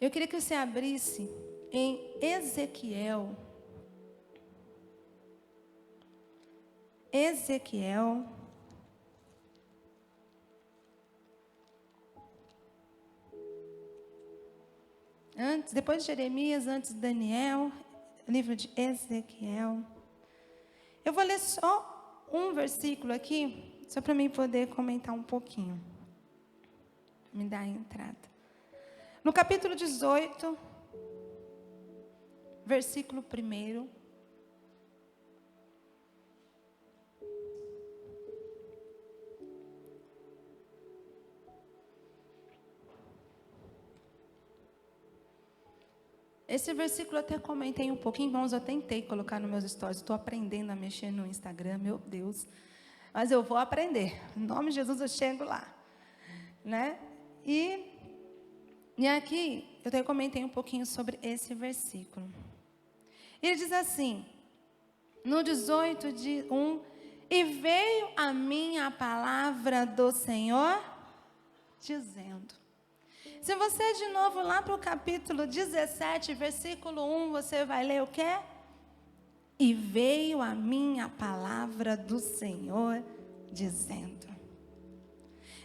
Eu queria que você abrisse em Ezequiel. Ezequiel. Depois de Jeremias, antes de Daniel, livro de Ezequiel. Eu vou ler só um versículo aqui, só para mim poder comentar um pouquinho. Me dá a entrada. No capítulo 18, versículo 1. Esse versículo eu até comentei um pouquinho, irmãos, eu tentei colocar nos meus stories. Estou aprendendo a mexer no Instagram, meu Deus. Mas eu vou aprender. Em nome de Jesus eu chego lá. Né? E aqui, eu até comentei um pouquinho sobre esse versículo. Ele diz assim, no 18, de 1, e veio a mim a palavra do Senhor, dizendo. Se você de novo lá para o capítulo 17, versículo 1, você vai ler o quê? E veio a mim a palavra do Senhor, dizendo.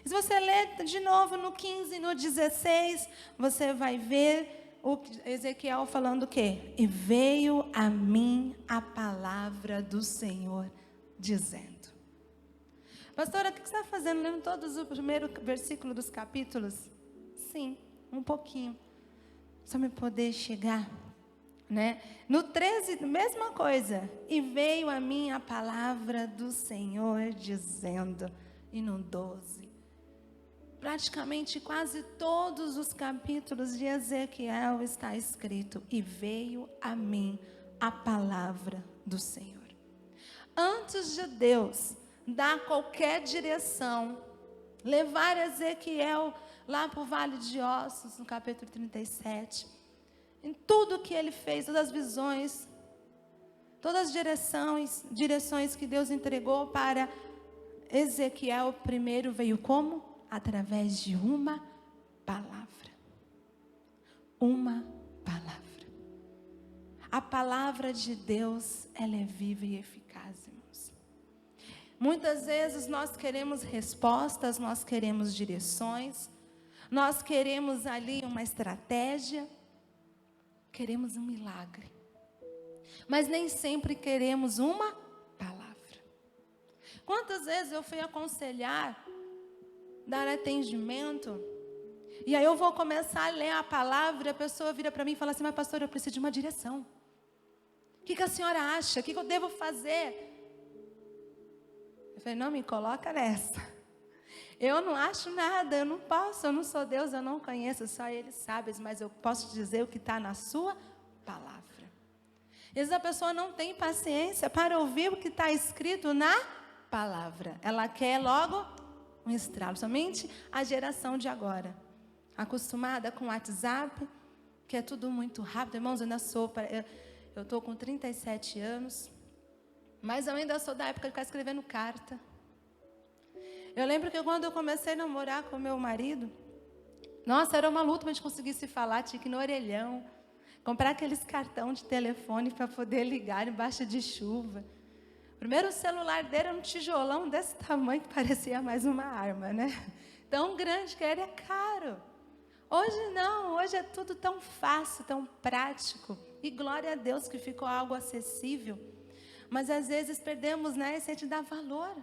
Se você ler de novo no 15, no 16, você vai ver o Ezequiel falando o quê? E veio a mim a palavra do Senhor, dizendo. Pastora, o que você está fazendo? Lendo todos o primeiro versículo dos capítulos? Sim, um pouquinho. Só me poder chegar, né? No 13, mesma coisa. E veio a mim a palavra do Senhor, dizendo. E no 12. Praticamente quase todos os capítulos de Ezequiel está escrito, e veio a mim a palavra do Senhor. Antes de Deus dar qualquer direção, levar Ezequiel lá para o Vale de Ossos, no capítulo 37, em tudo que ele fez, todas as visões, todas as direções que Deus entregou para Ezequiel, primeiro veio como? Através de uma palavra. Uma palavra. A palavra de Deus, ela é viva e eficaz, irmãos. Muitas vezes nós queremos respostas, nós queremos direções, nós queremos ali uma estratégia, queremos um milagre. Mas nem sempre queremos uma palavra. Quantas vezes eu fui aconselhar, dar atendimento, e aí eu vou começar a ler a palavra, e a pessoa vira para mim e fala assim, mas pastor, eu preciso de uma direção. O que a senhora acha? O que eu devo fazer? Eu falei, não me coloca nessa. Eu não acho nada, eu não posso, eu não sou Deus, eu não conheço, só Ele sabe, mas eu posso dizer o que está na sua palavra. Às vezes a pessoa não tem paciência para ouvir o que está escrito na palavra. Ela quer logo um estralo, somente a geração de agora, acostumada com o WhatsApp, que é tudo muito rápido. Irmãos, eu estou com 37 anos, mas eu ainda sou da época de ficar escrevendo carta. Eu lembro que quando eu comecei a namorar com meu marido, nossa, era uma luta para a gente conseguir se falar, tinha que ir no orelhão, comprar aqueles cartão de telefone para poder ligar embaixo de chuva. O primeiro celular dele era um tijolão desse tamanho que parecia mais uma arma, né? Tão grande que era caro. Hoje não, hoje é tudo tão fácil, tão prático. E glória a Deus que ficou algo acessível. Mas às vezes perdemos, né? Esse de dar valor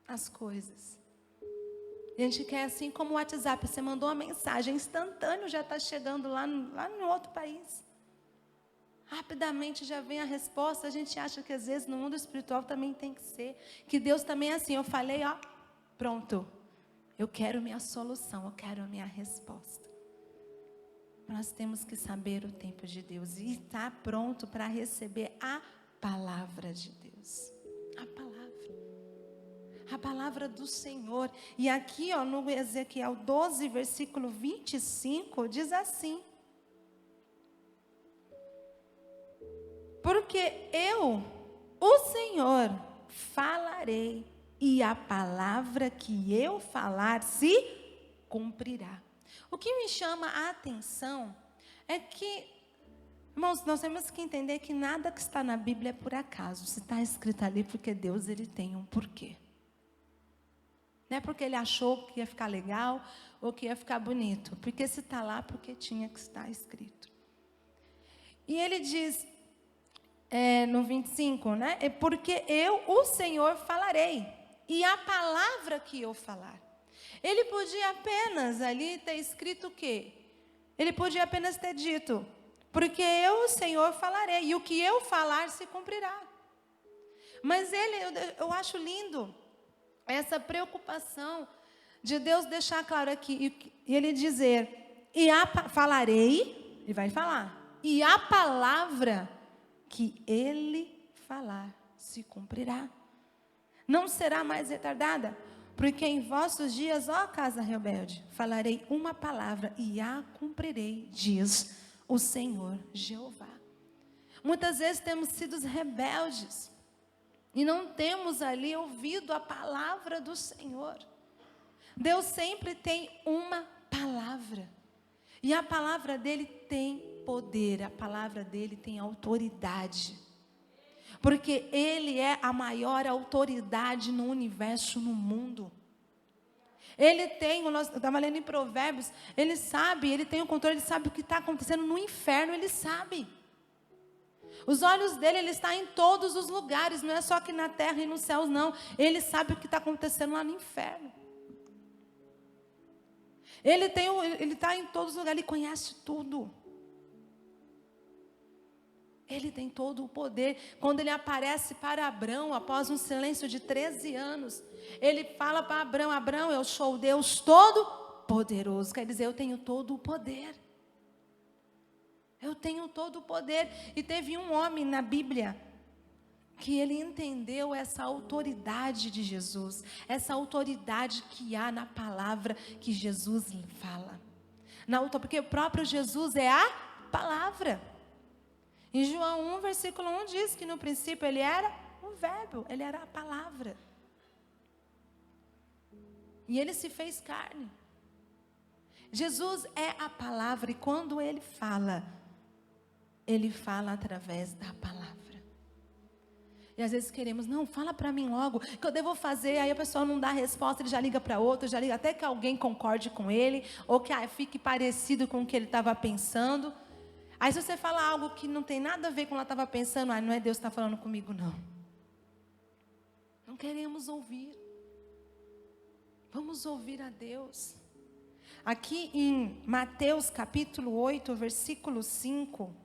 às coisas. E a gente quer assim como o WhatsApp, você mandou uma mensagem instantâneo, já está chegando lá no outro país. Rapidamente já vem a resposta. A gente acha que às vezes no mundo espiritual também tem que ser. Que Deus também é assim, eu falei, ó, pronto. Eu quero minha solução, eu quero a minha resposta. Nós temos que saber o tempo de Deus e estar pronto para receber a palavra de Deus. A palavra do Senhor. E aqui, ó, no Ezequiel 12, versículo 25, diz assim. Porque eu, o Senhor, falarei, e a palavra que eu falar se cumprirá. O que me chama a atenção é que, irmãos, nós temos que entender que nada que está na Bíblia é por acaso. Se está escrito ali, porque Deus, ele tem um porquê. Não é porque ele achou que ia ficar legal ou que ia ficar bonito. Porque se está lá, porque tinha que estar escrito. E ele diz, no 25, né? É porque eu, o Senhor, falarei. E a palavra que eu falar. Ele podia apenas ali ter escrito o quê? Ele podia apenas ter dito, porque eu, o Senhor, falarei. E o que eu falar se cumprirá. Mas eu acho lindo essa preocupação de Deus deixar claro aqui. E ele dizer, falarei, ele vai falar. E a palavra que ele falar se cumprirá. Não será mais retardada, porque em vossos dias, ó casa rebelde, falarei uma palavra e a cumprirei, diz o Senhor Jeová. Muitas vezes temos sido rebeldes e não temos ali ouvido a palavra do Senhor. Deus sempre tem uma palavra. E a palavra dele tem poder, a palavra dele tem autoridade. Porque ele é a maior autoridade no universo, no mundo. Ele tem, eu estava lendo em Provérbios, ele sabe, ele tem o controle, ele sabe o que está acontecendo no inferno, ele sabe. Os olhos dele, ele está em todos os lugares, não é só aqui na terra e nos céus, não. Ele sabe o que está acontecendo lá no inferno. Ele está em todos os lugares, ele conhece tudo. Ele tem todo o poder. Quando ele aparece para Abrão, após um silêncio de 13 anos, ele fala para Abrão, Abrão, eu sou o Deus Todo-Poderoso. Quer dizer, eu tenho todo o poder. Eu tenho todo o poder. E teve um homem na Bíblia que ele entendeu essa autoridade de Jesus, essa autoridade que há na palavra que Jesus fala. Porque o próprio Jesus é a palavra. Em João 1, versículo 1 diz que no princípio ele era o verbo, ele era a palavra. E ele se fez carne. Jesus é a palavra e quando ele fala através da palavra. E às vezes queremos, não, fala para mim logo, que eu devo fazer, aí a pessoa não dá resposta, ele já liga para outro, já liga até que alguém concorde com ele, ou que fique parecido com o que ele estava pensando. Aí se você fala algo que não tem nada a ver com o que ela estava pensando, não é Deus que está falando comigo, não. Não queremos ouvir. Vamos ouvir a Deus. Aqui em Mateus capítulo 8, versículo 5.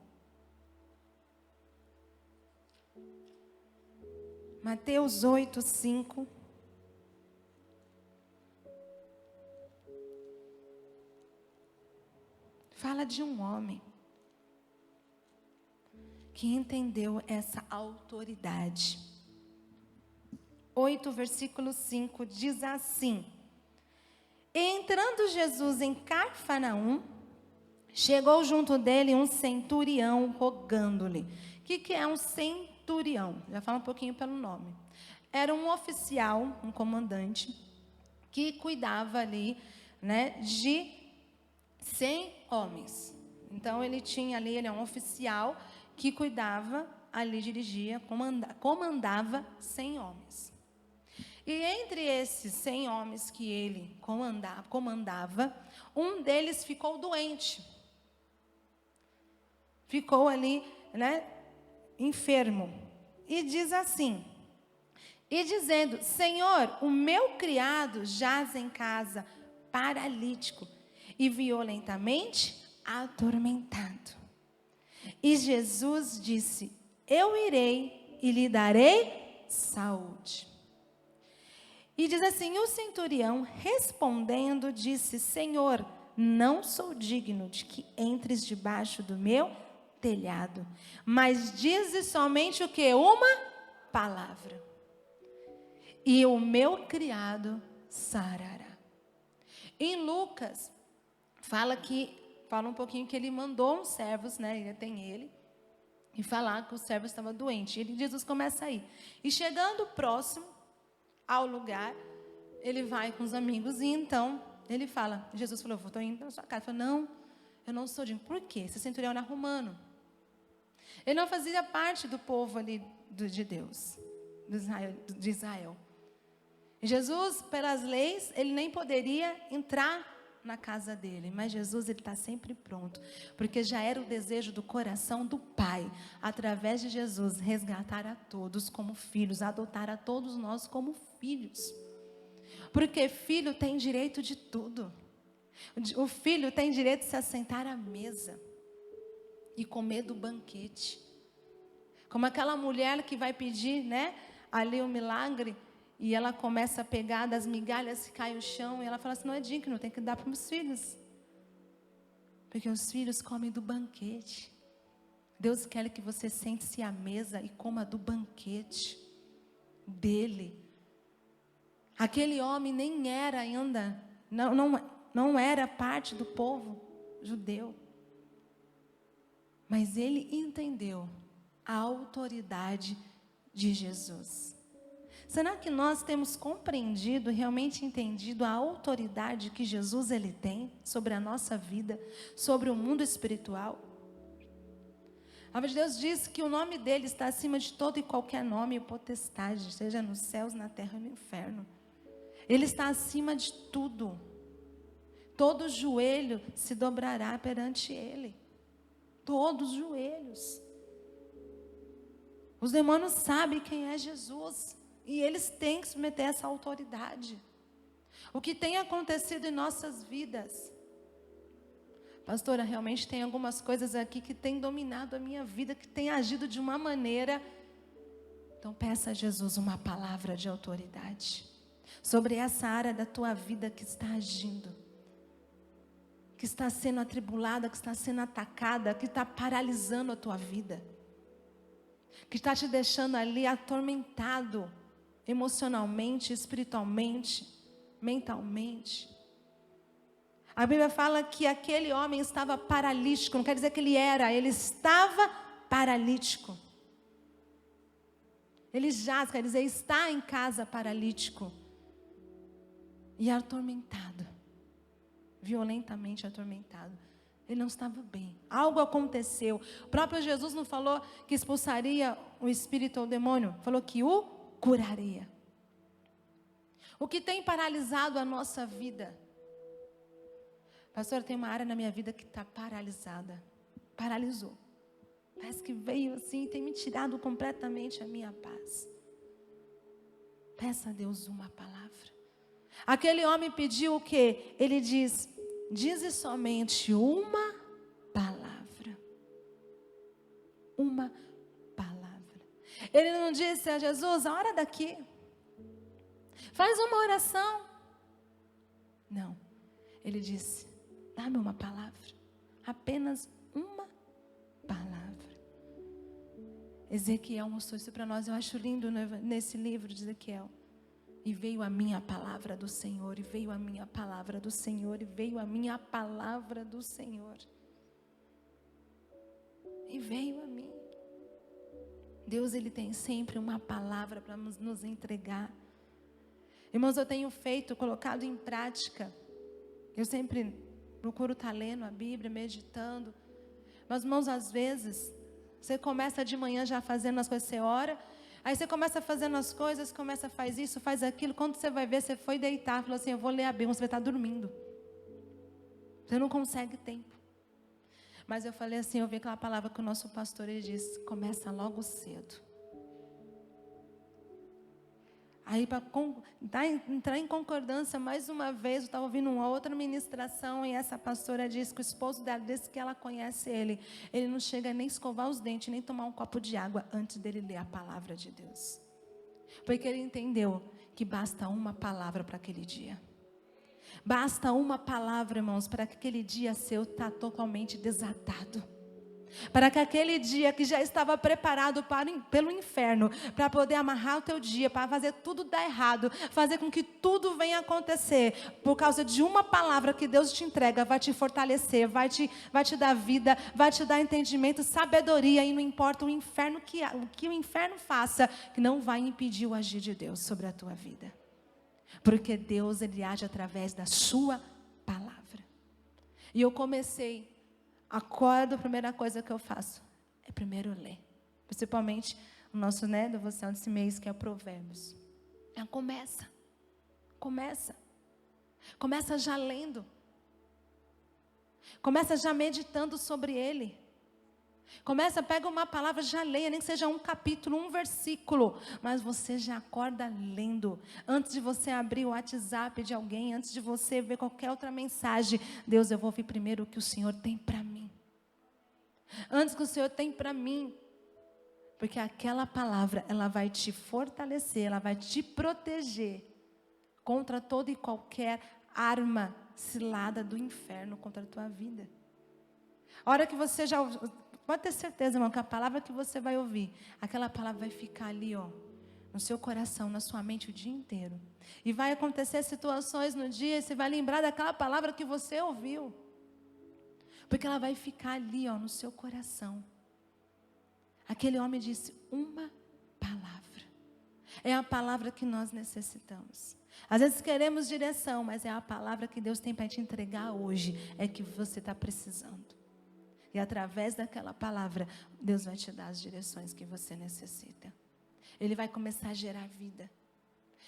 Mateus 8, 5. Fala de um homem que entendeu essa autoridade. 8, versículo 5, diz assim: entrando Jesus em Cafarnaum, chegou junto dele um centurião rogando-lhe. O que é um centurião? Já fala um pouquinho pelo nome. Era um oficial, um comandante, que cuidava ali, né, de 100 homens. Então ele tinha ali, ele é um oficial que cuidava, ali dirigia, comandava 100 homens. E entre esses 100 homens que ele comandava, um deles ficou doente. Ficou ali, né, enfermo. E diz assim, e dizendo, Senhor, o meu criado jaz em casa, paralítico e violentamente atormentado. E Jesus disse, eu irei e lhe darei saúde. E diz assim, o centurião respondendo disse, Senhor, não sou digno de que entres debaixo do meu telhado, mas dize somente o que? Uma palavra. E o meu criado sarará. Em Lucas, fala um pouquinho que ele mandou uns servos, né? Tem ele, e falar que o servo estava doente. E Jesus começa aí. E chegando próximo ao lugar, ele vai com os amigos e então ele fala, Jesus falou, estou indo na sua casa. Ele falou, não, eu não sou digno. Por quê? Esse centurião era romano. Ele não fazia parte do povo ali de Deus, de Israel. E Jesus, pelas leis, ele nem poderia entrar na casa dele. Mas Jesus, ele está sempre pronto. Porque já era o desejo do coração do Pai, através de Jesus, resgatar a todos como filhos, adotar a todos nós como filhos. Porque filho tem direito de tudo. O filho tem direito de se assentar à mesa e comer do banquete. Como aquela mulher que vai pedir, né, ali o milagre, e ela começa a pegar das migalhas que caem no chão, e ela fala assim, não é digno, tem que dar para os filhos. Porque os filhos comem do banquete. Deus quer que você sente-se à mesa e coma do banquete dele. Aquele homem nem era ainda, não era parte do povo judeu. Mas ele entendeu a autoridade de Jesus. Será que nós temos compreendido, realmente entendido a autoridade que Jesus ele tem sobre a nossa vida, sobre o mundo espiritual? A palavra de Deus diz que o nome dele está acima de todo e qualquer nome e potestade, seja nos céus, na terra e no inferno. Ele está acima de tudo. Todo joelho se dobrará perante ele. Todos os joelhos. Os demônios sabem quem é Jesus. E eles têm que submeter essa autoridade. O que tem acontecido em nossas vidas. Pastora, realmente tem algumas coisas aqui que têm dominado a minha vida, que têm agido de uma maneira. Então peça a Jesus uma palavra de autoridade. Sobre essa área da tua vida que está agindo. Que está sendo atribulada, que está sendo atacada, que está paralisando a tua vida. Que está te deixando ali atormentado. Emocionalmente, espiritualmente, mentalmente. A Bíblia fala que aquele homem estava paralítico. Não quer dizer que ele estava paralítico. Ele jaz, quer dizer, está em casa paralítico. E atormentado. Violentamente atormentado. Ele não estava bem. Algo aconteceu. O próprio Jesus não falou que expulsaria o espírito ou o demônio. Falou que o curaria. O que tem paralisado a nossa vida? Pastor, tem uma área na minha vida que está paralisada. Paralisou. Parece que veio assim e tem me tirado completamente a minha paz. Peça a Deus uma palavra. Aquele homem pediu o quê? Ele diz, dize somente uma palavra. Uma palavra. Ele não disse a Jesus, a hora daqui. Faz uma oração. Não. Ele disse, dá-me uma palavra. Apenas uma palavra. Ezequiel mostrou isso para nós. Eu acho lindo nesse livro de Ezequiel. E veio a minha palavra do Senhor. E veio a minha palavra do Senhor. E veio a minha palavra do Senhor. E veio a mim. Deus, ele tem sempre uma palavra para nos entregar. Irmãos, eu tenho colocado em prática. Eu sempre procuro estar lendo a Bíblia, meditando. Mas, irmãos, às vezes, você começa de manhã já fazendo as coisas, você ora. Aí você começa fazendo as coisas, começa a fazer isso, faz aquilo. Quando você vai ver, você foi deitar, falou assim, eu vou ler a Bíblia, você vai estar dormindo. Você não consegue tempo. Mas eu falei assim, eu vi aquela palavra que o nosso pastor, ele disse, começa logo cedo. Aí para entrar em concordância, mais uma vez, eu estava ouvindo uma outra ministração, e essa pastora disse que o esposo dela disse que ela conhece ele. Ele não chega nem a escovar os dentes, nem tomar um copo de água antes dele ler a palavra de Deus. Porque ele entendeu que basta uma palavra para aquele dia. Basta uma palavra, irmãos, para que aquele dia seu está totalmente desatado. Para que aquele dia que já estava preparado pelo inferno, para poder amarrar o teu dia, para fazer tudo dar errado, fazer com que tudo venha acontecer, por causa de uma palavra que Deus te entrega, vai te fortalecer, vai te dar vida, vai te dar entendimento, sabedoria, e não importa o que o inferno faça, que não vai impedir o agir de Deus sobre a tua vida. Porque Deus, ele age através da sua E eu comecei, acordo, a primeira coisa que eu faço é primeiro ler. Principalmente o nosso devoção desse mês, que é Provérbios. Começa. Começa já lendo. Começa já meditando sobre ele. Pega uma palavra, já leia, nem que seja um capítulo, um versículo, mas você já acorda lendo. Antes de você abrir o WhatsApp de alguém, antes de você ver qualquer outra mensagem, Deus, eu vou ouvir primeiro o que o Senhor tem para mim. Antes que o Senhor tem para mim. Porque aquela palavra, ela vai te fortalecer, ela vai te proteger contra toda e qualquer arma cilada do inferno contra a tua vida. A hora que você já... Pode ter certeza, irmão, que a palavra que você vai ouvir, aquela palavra vai ficar ali, no seu coração, na sua mente o dia inteiro. E vai acontecer situações no dia, e você vai lembrar daquela palavra que você ouviu. Porque ela vai ficar ali, no seu coração. Aquele homem disse, uma palavra. É a palavra que nós necessitamos. Às vezes queremos direção, mas é a palavra que Deus tem para te entregar hoje, é que você está precisando. E através daquela palavra, Deus vai te dar as direções que você necessita. Ele vai começar a gerar vida.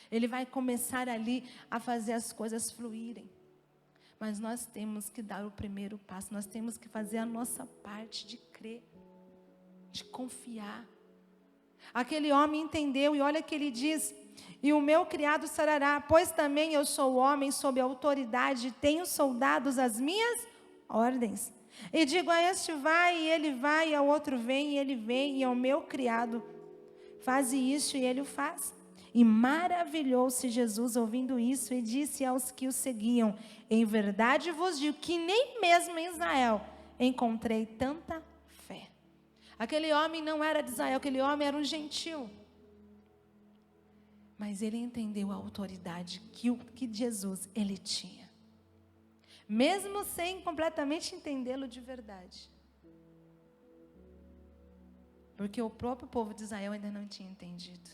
Ele vai começar ali a fazer as coisas fluírem. Mas nós temos que dar o primeiro passo. Nós temos que fazer a nossa parte de crer, de confiar. Aquele homem entendeu e olha que ele diz: e o meu criado sarará, pois também eu sou homem sob autoridade, tenho soldados às minhas ordens. E digo a este vai, e ele vai, e ao outro vem, e ele vem, e ao meu criado faze isso, e ele o faz. E maravilhou-se Jesus ouvindo isso, e disse aos que o seguiam: em verdade vos digo que nem mesmo em Israel encontrei tanta fé. Aquele homem não era de Israel, aquele homem era um gentil. Mas ele entendeu a autoridade que Jesus, ele tinha. Mesmo sem completamente entendê-lo de verdade. Porque o próprio povo de Israel ainda não tinha entendido.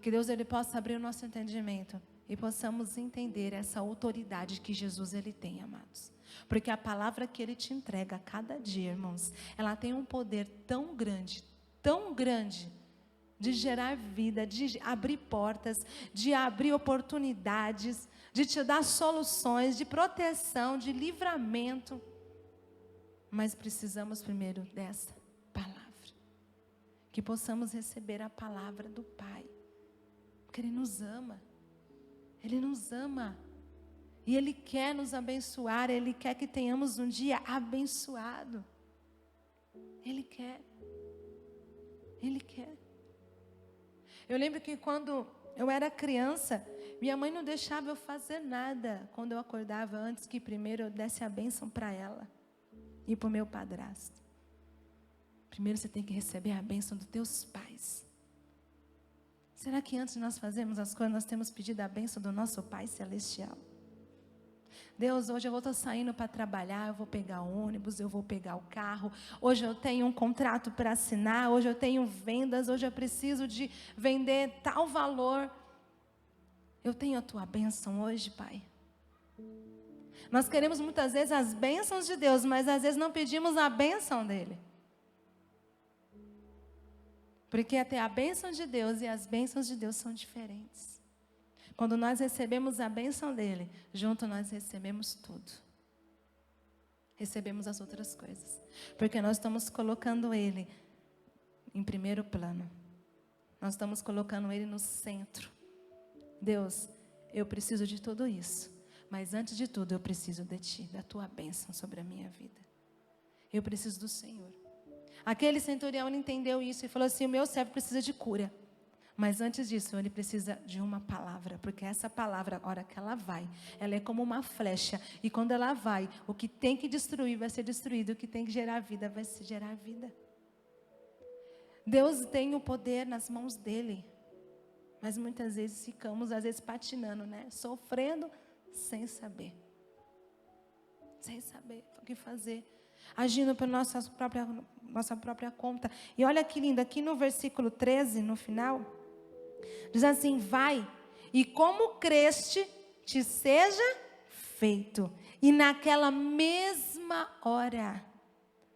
Que Deus ele possa abrir o nosso entendimento e possamos entender essa autoridade que Jesus ele tem, amados. Porque a palavra que ele te entrega a cada dia, irmãos, ela tem um poder tão grande, de gerar vida, de abrir portas, de abrir oportunidades, de te dar soluções, de proteção, de livramento. Mas precisamos primeiro dessa palavra. Que possamos receber a palavra do Pai. Porque Ele nos ama. Ele nos ama. E Ele quer nos abençoar. Ele quer que tenhamos um dia abençoado. Ele quer. Ele quer. Eu lembro que quando eu era criança, minha mãe não deixava eu fazer nada quando eu acordava, antes que primeiro eu desse a bênção para ela e para o meu padrasto. Primeiro você tem que receber a bênção dos teus pais. Será que antes de nós fazermos as coisas, nós temos pedido a bênção do nosso Pai Celestial? Deus, hoje eu vou estar saindo para trabalhar, eu vou pegar o ônibus, eu vou pegar o carro. Hoje eu tenho um contrato para assinar, hoje eu tenho vendas, hoje eu preciso de vender tal valor. Eu tenho a tua bênção hoje, Pai. Nós queremos muitas vezes as bênçãos de Deus, mas às vezes não pedimos a bênção dEle. Porque até a bênção de Deus e as bênçãos de Deus são diferentes. Quando nós recebemos a bênção dEle, junto nós recebemos tudo. Recebemos as outras coisas. Porque nós estamos colocando Ele em primeiro plano. Nós estamos colocando Ele no centro. Deus, eu preciso de tudo isso. Mas antes de tudo, eu preciso de Ti, da Tua bênção sobre a minha vida. Eu preciso do Senhor. Aquele centurião entendeu isso e falou assim: o meu servo precisa de cura. Mas antes disso, ele precisa de uma palavra, porque essa palavra, a hora que ela vai, ela é como uma flecha, e quando ela vai, o que tem que destruir vai ser destruído, o que tem que gerar vida vai se gerar vida. Deus tem o poder nas mãos dele, mas muitas vezes ficamos, às vezes patinando, sofrendo sem saber o que fazer, agindo por nossa própria conta. E olha que lindo, aqui no versículo 13, no final, diz assim: vai, e como creste, te seja feito. E naquela mesma hora,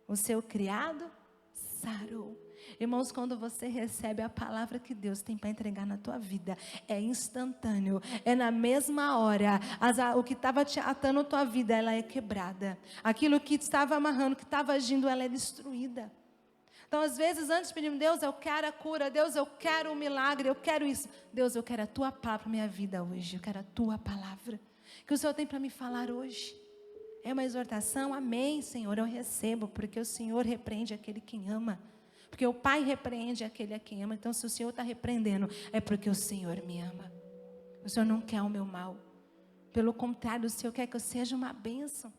o seu criado sarou. Irmãos, quando você recebe a palavra que Deus tem para entregar na tua vida, é instantâneo, é na mesma hora. O que estava te atando a tua vida, ela é quebrada. Aquilo que estava amarrando, que estava agindo, ela é destruída. Então, às vezes, antes pedimos, Deus, eu quero a cura, Deus, eu quero um milagre, eu quero isso. Deus, eu quero a tua palavra para minha vida hoje, eu quero a tua palavra. Que o Senhor tem para me falar hoje. É uma exortação? Amém, Senhor, eu recebo, porque o Senhor repreende aquele que ama. Porque o Pai repreende aquele a quem ama. Então, se o Senhor está repreendendo, é porque o Senhor me ama. O Senhor não quer o meu mal. Pelo contrário, o Senhor quer que eu seja uma bênção.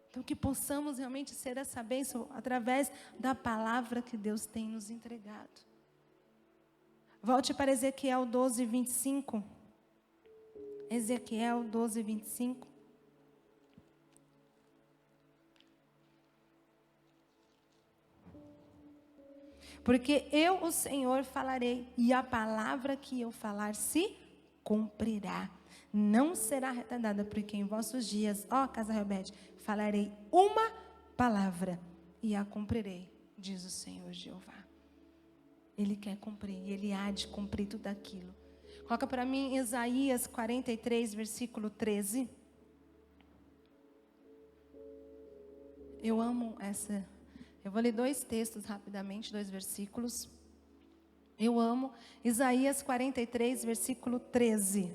Então, que possamos realmente ser essa bênção através da palavra que Deus tem nos entregado. Volte para Ezequiel 12, 25. Ezequiel 12, 25. Porque eu, o Senhor, falarei, e a palavra que eu falar se cumprirá. Não será retardada, porque em vossos dias, ó casa rebelde, falarei uma palavra e a cumprirei, diz o Senhor Jeová. Ele quer cumprir, Ele há de cumprir tudo aquilo. Coloca para mim Isaías 43, versículo 13. Eu amo essa. Eu vou ler 2 textos rapidamente, 2 versículos. Eu amo Isaías 43, versículo 13.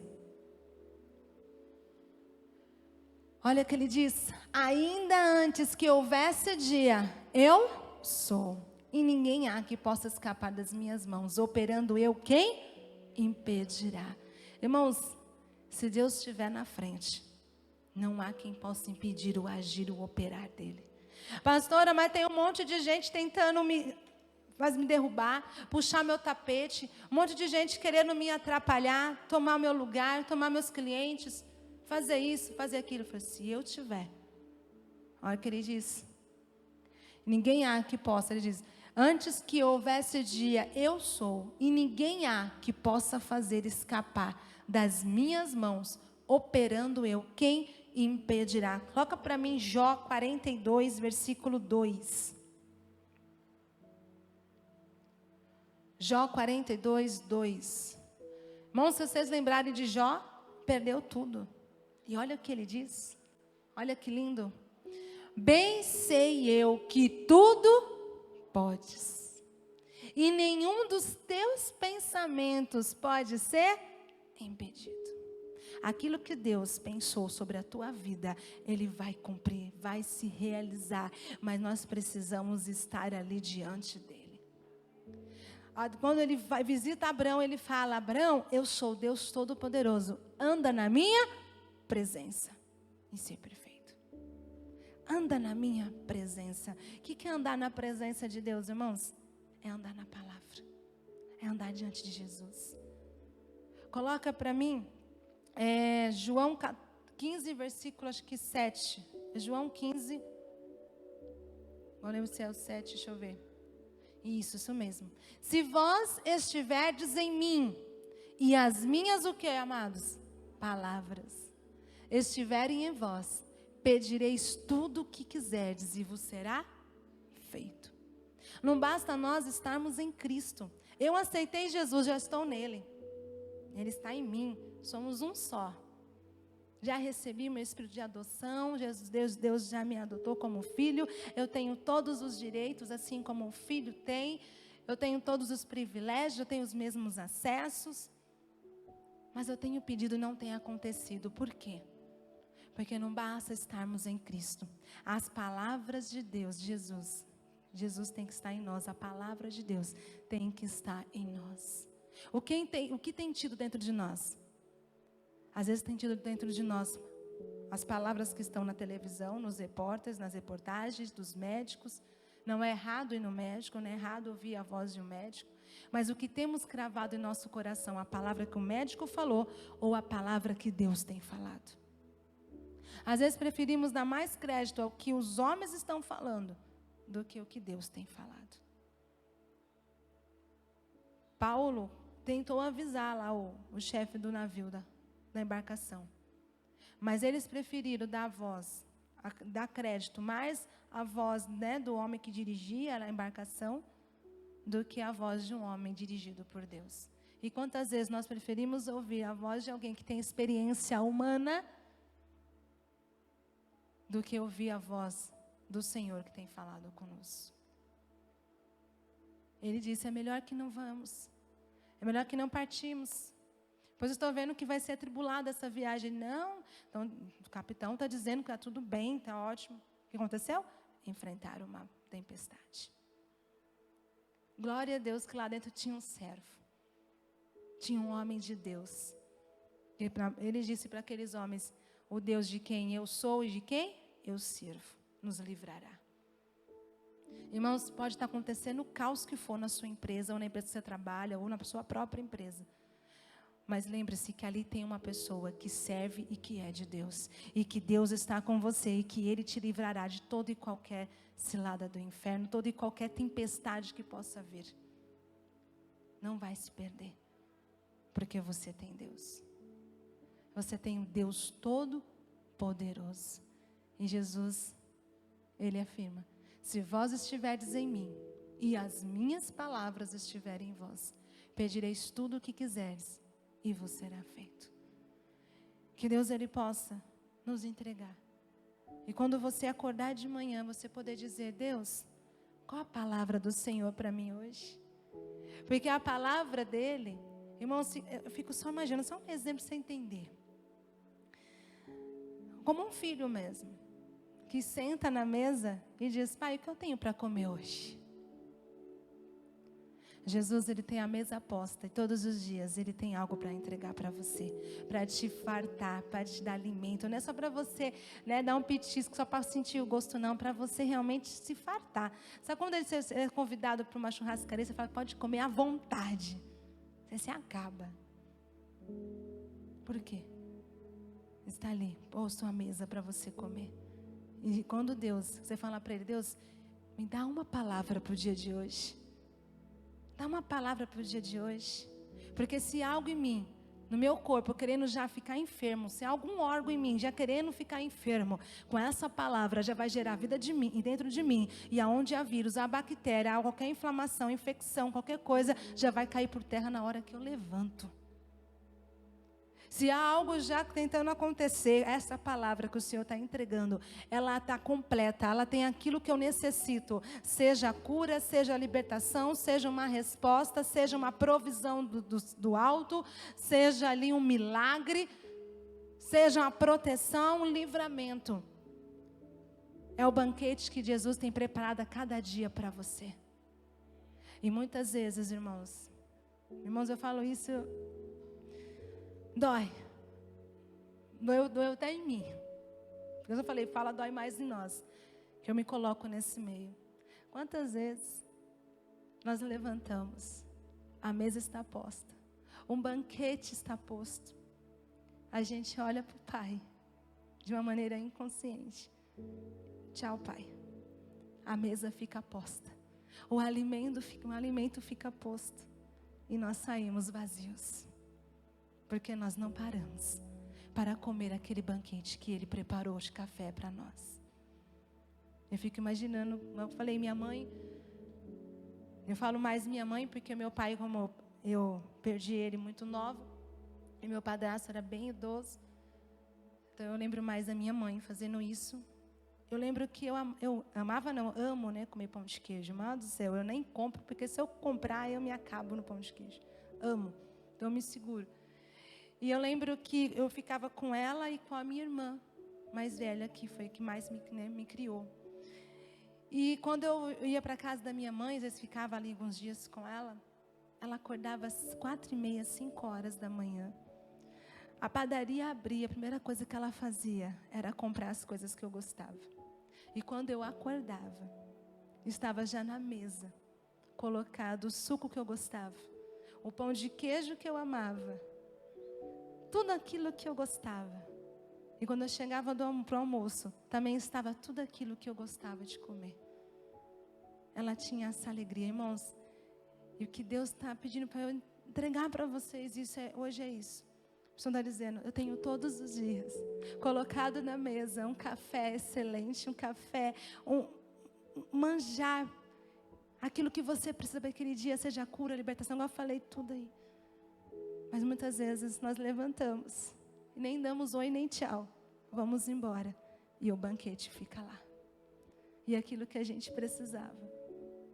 Olha o que ele diz: ainda antes que houvesse dia, eu sou, e ninguém há que possa escapar das minhas mãos. Operando eu, quem impedirá? Irmãos, se Deus estiver na frente, não há quem possa impedir o agir, o operar dele. Pastora, mas tem um monte de gente tentando me derrubar, puxar meu tapete, um monte de gente querendo me atrapalhar, tomar meu lugar, tomar meus clientes, fazer isso, fazer aquilo. Eu falei, se eu tiver, olha o que ele diz, ninguém há que possa, ele diz, antes que houvesse dia, eu sou, e ninguém há que possa fazer escapar das minhas mãos, operando eu, quem impedirá? Coloca para mim Jó 42, versículo 2. Jó 42, 2. Irmãos, se vocês lembrarem de Jó, perdeu tudo. E olha o que ele diz. Olha que lindo. Bem sei eu que tudo podes, e nenhum dos teus pensamentos pode ser impedido. Aquilo que Deus pensou sobre a tua vida, Ele vai cumprir, vai se realizar. Mas nós precisamos estar ali diante dEle. Quando Ele visita Abraão, Ele fala, Abraão, eu sou Deus Todo-Poderoso. Anda na minha presença e ser perfeito. Anda na minha presença. O que é andar na presença de Deus, irmãos? É andar na palavra. É andar diante de Jesus. Coloca para mim... João 15, versículo acho que 7. João 15. Não lembro se é o 7, deixa eu ver. Isso mesmo. Se vós estiverdes em mim, e as minhas o que, amados? Palavras. Estiverem em vós, pedireis tudo o que quiserdes, e vos será feito. Não basta nós estarmos em Cristo. Eu aceitei Jesus, já estou nele. Ele está em mim. Somos um só. Já recebi meu espírito de adoção. Deus já me adotou como filho. Eu tenho todos os direitos, assim como o filho tem. Eu tenho todos os privilégios, eu tenho os mesmos acessos. Mas eu tenho pedido e não tem acontecido. Por quê? Porque não basta estarmos em Cristo. As palavras de Deus, Jesus tem que estar em nós. A palavra de Deus tem que estar em nós. O que tem tido dentro de nós? Às vezes tem tido dentro de nós as palavras que estão na televisão, nos repórteres, nas reportagens dos médicos. Não é errado ir no médico, não é errado ouvir a voz de um médico. Mas o que temos cravado em nosso coração, a palavra que o médico falou ou a palavra que Deus tem falado. Às vezes preferimos dar mais crédito ao que os homens estão falando do que o que Deus tem falado. Paulo tentou avisar lá o chefe do navio da embarcação. Mas eles preferiram dar voz, dar crédito mais à voz, né, do homem que dirigia a embarcação do que a voz de um homem dirigido por Deus. E quantas vezes nós preferimos ouvir a voz de alguém que tem experiência humana do que ouvir a voz do Senhor que tem falado conosco. Ele disse, é melhor que não vamos. É melhor que não partimos. Pois eu estou vendo que vai ser atribulada essa viagem. Não, então o capitão está dizendo que está tudo bem, está ótimo. O que aconteceu? Enfrentaram uma tempestade. Glória a Deus que lá dentro tinha um servo. Tinha um homem de Deus. Ele disse para aqueles homens, o Deus de quem eu sou e de quem eu sirvo, nos livrará. Irmãos, pode estar acontecendo o caos que for na sua empresa, ou na empresa que você trabalha, ou na sua própria empresa. Mas lembre-se que ali tem uma pessoa que serve e que é de Deus. E que Deus está com você e que Ele te livrará de toda e qualquer cilada do inferno, toda e qualquer tempestade que possa vir. Não vai se perder, porque você tem Deus. Você tem um Deus todo-poderoso. E Jesus, Ele afirma, se vós estiverdes em mim e as minhas palavras estiverem em vós, pedireis tudo o que quiseres e vos será feito. Que Deus Ele possa nos entregar. E quando você acordar de manhã, você poder dizer, Deus, qual a palavra do Senhor para mim hoje? Porque a palavra dEle, irmãos, eu fico só imaginando, só um exemplo para você entender. Como um filho mesmo, que senta na mesa e diz, pai, o que eu tenho para comer hoje? Jesus, Ele tem a mesa posta e todos os dias Ele tem algo para entregar para você, para te fartar, para te dar alimento. Não é só para você, né, dar um petisco só para sentir o gosto, não, para você realmente se fartar. Sabe quando você é convidado para uma churrascaria, você fala, pode comer à vontade. Você se acaba. Por quê? Está ali, posto a mesa para você comer. E quando Deus, você fala para Ele, Deus, me dá uma palavra para o dia de hoje. Dá uma palavra para o dia de hoje. Porque se algo em mim, no meu corpo, querendo já ficar enfermo, se algum órgão em mim já querendo ficar enfermo, com essa palavra já vai gerar vida de mim, e dentro de mim, e aonde há vírus, há bactéria, há qualquer inflamação, infecção, qualquer coisa, já vai cair por terra na hora que eu levanto. Se há algo já tentando acontecer, essa palavra que o Senhor está entregando, ela está completa, ela tem aquilo que eu necessito. Seja a cura, seja a libertação, seja uma resposta, seja uma provisão do alto, seja ali um milagre, seja uma proteção, um livramento. É o banquete que Jesus tem preparado a cada dia para você. E muitas vezes, irmãos, eu falo isso... Dói até em mim. Porque eu falei, fala, dói mais em nós. Que eu me coloco nesse meio. Quantas vezes nós levantamos, a mesa está posta, um banquete está posto. A gente olha para o Pai, de uma maneira inconsciente. Tchau, Pai. A mesa fica posta. O alimento fica posto. E nós saímos vazios. Porque nós não paramos para comer aquele banquete que Ele preparou de café para nós. Eu fico imaginando, eu falei minha mãe, eu falo mais minha mãe porque meu pai, como eu perdi ele muito novo, e meu padrasto era bem idoso, então eu lembro mais da minha mãe fazendo isso. Eu lembro que eu amo, né, comer pão de queijo. Meu Deus do céu, eu nem compro, porque se eu comprar, eu me acabo no pão de queijo. Amo, então eu me seguro. E eu lembro que eu ficava com ela e com a minha irmã mais velha, que foi a que mais me criou. E quando eu ia para a casa da minha mãe, às vezes ficava ali alguns dias com ela, ela acordava às 4h30, 5 horas da manhã. A padaria abria, a primeira coisa que ela fazia era comprar as coisas que eu gostava. E quando eu acordava, estava já na mesa, colocado o suco que eu gostava, o pão de queijo que eu amava, tudo aquilo que eu gostava. E quando eu chegava para o almoço, também estava tudo aquilo que eu gostava de comer. Ela tinha essa alegria, irmãos. E o que Deus está pedindo para eu entregar para vocês, hoje é isso. O Senhor está dizendo, eu tenho todos os dias colocado na mesa um café excelente, um café, um manjar, aquilo que você precisa para aquele dia, seja cura, libertação, igual eu falei tudo aí. Mas muitas vezes nós levantamos e nem damos oi nem tchau, vamos embora e o banquete fica lá. E aquilo que a gente precisava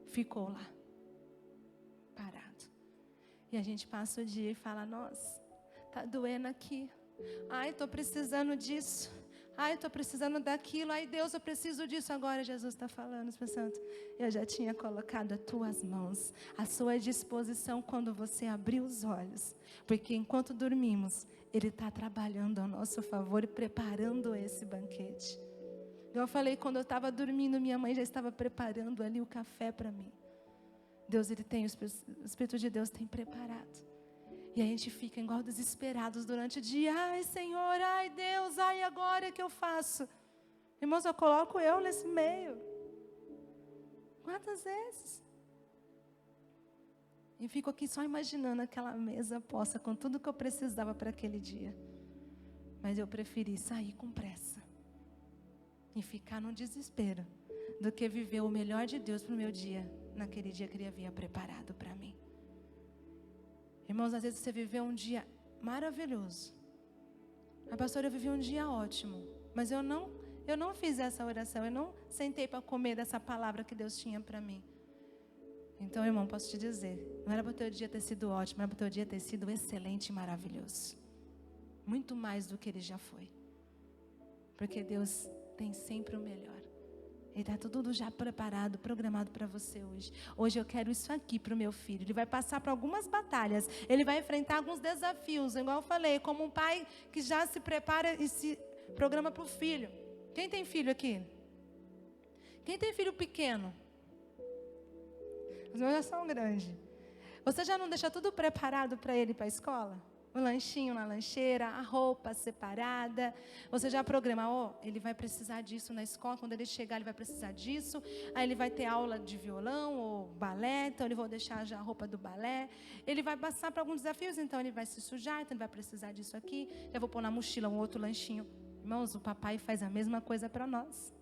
ficou lá, parado. E a gente passa o dia e fala, nossa, tá doendo aqui. Ai, estou precisando disso. Ai, estou precisando daquilo. Ai, Deus, eu preciso disso. Agora Jesus está falando, Espírito Santo. Eu já tinha colocado as tuas mãos à sua disposição quando você abriu os olhos. Porque enquanto dormimos, Ele está trabalhando ao nosso favor e preparando esse banquete. Eu falei, quando eu estava dormindo, minha mãe já estava preparando ali o café para mim. Deus, Ele tem, o Espírito de Deus tem preparado. E a gente fica igual desesperados durante o dia. Ai, Senhor, ai, Deus, ai, agora o que eu faço? Irmãos, eu coloco eu nesse meio. Quantas vezes? E fico aqui só imaginando aquela mesa posta com tudo que eu precisava para aquele dia. Mas eu preferi sair com pressa e ficar no desespero do que viver o melhor de Deus para o meu dia, naquele dia que Ele havia preparado para mim. Irmãos, às vezes você viveu um dia maravilhoso. A pastora, eu vivi um dia ótimo, mas eu não fiz essa oração, eu não sentei para comer dessa palavra que Deus tinha para mim. Então, irmão, posso te dizer, não era para o teu dia ter sido ótimo, era para o teu dia ter sido excelente e maravilhoso. Muito mais do que ele já foi. Porque Deus tem sempre o melhor. Ele está tudo já preparado, programado para você hoje. Hoje eu quero isso aqui para o meu filho. Ele vai passar por algumas batalhas. Ele vai enfrentar alguns desafios. Igual eu falei, como um pai que já se prepara e se programa para o filho. Quem tem filho aqui? Quem tem filho pequeno? Os meus já são grandes. Você já não deixa tudo preparado para ele ir para a escola? O lanchinho na lancheira, a roupa separada. Você já programa, ele vai precisar disso na escola. Quando ele chegar, ele vai precisar disso. Aí ele vai ter aula de violão ou balé. Então, ele vai deixar já a roupa do balé. Ele vai passar por alguns desafios. Então, ele vai se sujar. Então, ele vai precisar disso aqui. Já vou pôr na mochila um outro lanchinho. Irmãos, o papai faz a mesma coisa para nós.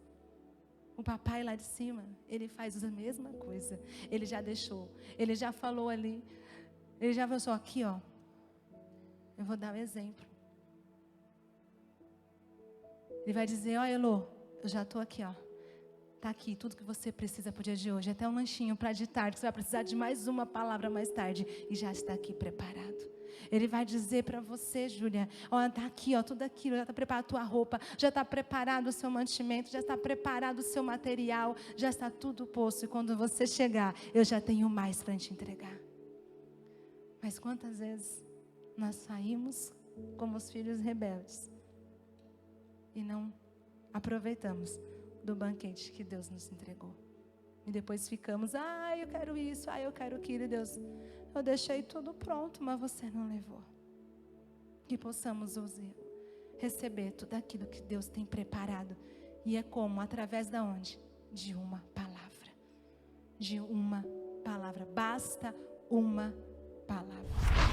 O papai lá de cima, ele faz a mesma coisa. Ele já deixou. Ele já falou ali. Ele já falou aqui, ó. Eu vou dar um exemplo. Ele vai dizer, Elô, eu já estou aqui, Está aqui tudo que você precisa para o dia de hoje. Até um lanchinho para de tarde, que você vai precisar de mais uma palavra mais tarde. E já está aqui preparado. Ele vai dizer para você, Júlia, está aqui, tudo aquilo, já está preparada a tua roupa, já está preparado o seu mantimento, já está preparado o seu material, já está tudo posto. E quando você chegar, eu já tenho mais para te entregar. Mas quantas vezes nós saímos como os filhos rebeldes e não aproveitamos do banquete que Deus nos entregou. E depois ficamos, eu quero isso, eu quero aquilo. E Deus, eu deixei tudo pronto, mas você não levou. Que possamos receber tudo aquilo que Deus tem preparado. E é como? Através da onde? De uma palavra. De uma palavra. Basta uma palavra.